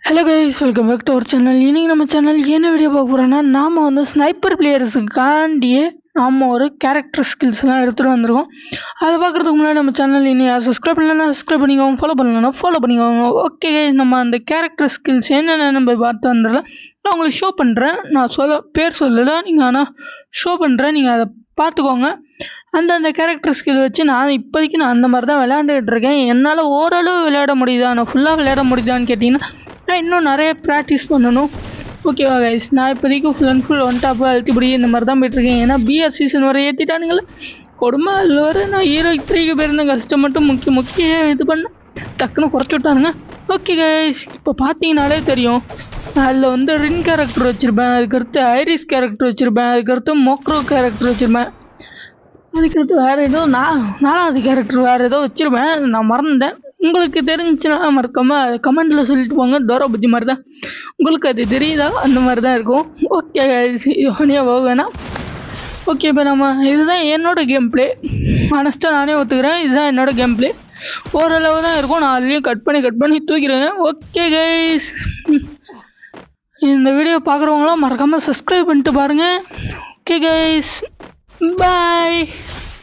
Hello guys, welcome back to our channel. இன்றைக்கி நம்ம channel என்ன வீடியோ பார்க்க போகிறோன்னா, நாம் வந்து ஸ்னைப்பர் பிளேயர்ஸுக்காண்டியே நாம் ஒரு கேரக்டர் ஸ்கில்ஸ்லாம் எடுத்துகிட்டு வந்திருக்கோம். அதை பார்க்குறதுக்கு முன்னாடி நம்ம சேனல் இன்னும் சப்ஸ்கிரைப் பண்ணலன்னா சப்ஸ்கிரைப் பண்ணிக்கோங்க, ஃபாலோ பண்ணலன்னா ஃபாலோ பண்ணிக்கோங்க. ஓகே, நம்ம அந்த கேரக்டர் ஸ்கில்ஸ் என்னென்னு போய் பார்த்து வந்துடலாம். நான் உங்களுக்கு ஷோ பண்ணுறேன். நான் பேர் சொல்லலை, நீங்கள் ஆனால் ஷோ பண்ணுறேன், நீங்கள் அதை பார்த்துக்கோங்க. அந்த கேரக்டர் ஸ்கில் வச்சு இப்போதைக்கு நான் அந்த மாதிரி தான் விளையாண்டுக்கிட்டு இருக்கேன். என்னால் ஓரளவு விளையாட முடியுதா, நான் ஃபுல்லாக விளையாட முடியுதான்னு கேட்டிங்கன்னா, நான் இன்னும் நிறைய ப்ராக்டிஸ் பண்ணணும். ஓகேவா கைஸ், நான் இப்போதைக்கு full and full one top அழுத்திப்படி இந்த மாதிரி தான் போய்ட்டுருக்கேன். ஏன்னா பிஆர் சீசன் வரை ஏற்றிட்டானுங்களே கொடுமை. அதில் வர நான் ஹீரோ 3க்கு போயிருந்தேன். கஷ்டம் மட்டும் முக்கிய இது பண்ண டக்குன்னு குறைச்சி விட்டானுங்க. ஓகே கைஸ், இப்போ பார்த்தீங்கனாலே தெரியும், அதில் வந்து ரின் கேரக்டர் வச்சுருப்பேன், அதுக்கடுத்து ஐரிஸ் கேரக்டர் வச்சுருப்பேன், அதுக்கடுத்து மோக்ரோ கேரக்டர் வச்சுருப்பேன், அதுக்கடுத்து வேறு ஏதோ நாலாவது கேரக்டர் வேறு ஏதோ வச்சுருப்பேன், நான் மறந்துட்டேன். உங்களுக்கு தெரிஞ்சுன்னா மறக்காமல் கமெண்டில் சொல்லிட்டு போங்க. டோரா புஜ்ஜி மாதிரி தான், உங்களுக்கு அது தெரியுதா? அந்த மாதிரி தான் இருக்கும். ஓகே ஹனியாக போக வேணாம். ஓகே, இப்போ நம்ம இதுதான் என்னோடய கேம் பிளே. ஆனஸ்ட்டாக நானே ஒத்துக்கிறேன், இதுதான் என்னோடய கேம் பிளே. ஓரளவு தான் இருக்கும், நான் அதுலேயும் கட் பண்ணி தூக்கிடுவேன். ஓகே கைஸ், இந்த வீடியோ பார்க்குறவங்களாம் மறக்காமல் சப்ஸ்கிரைப் பண்ணிட்டு பாருங்கள். ஓகே கைஸ், பாய்.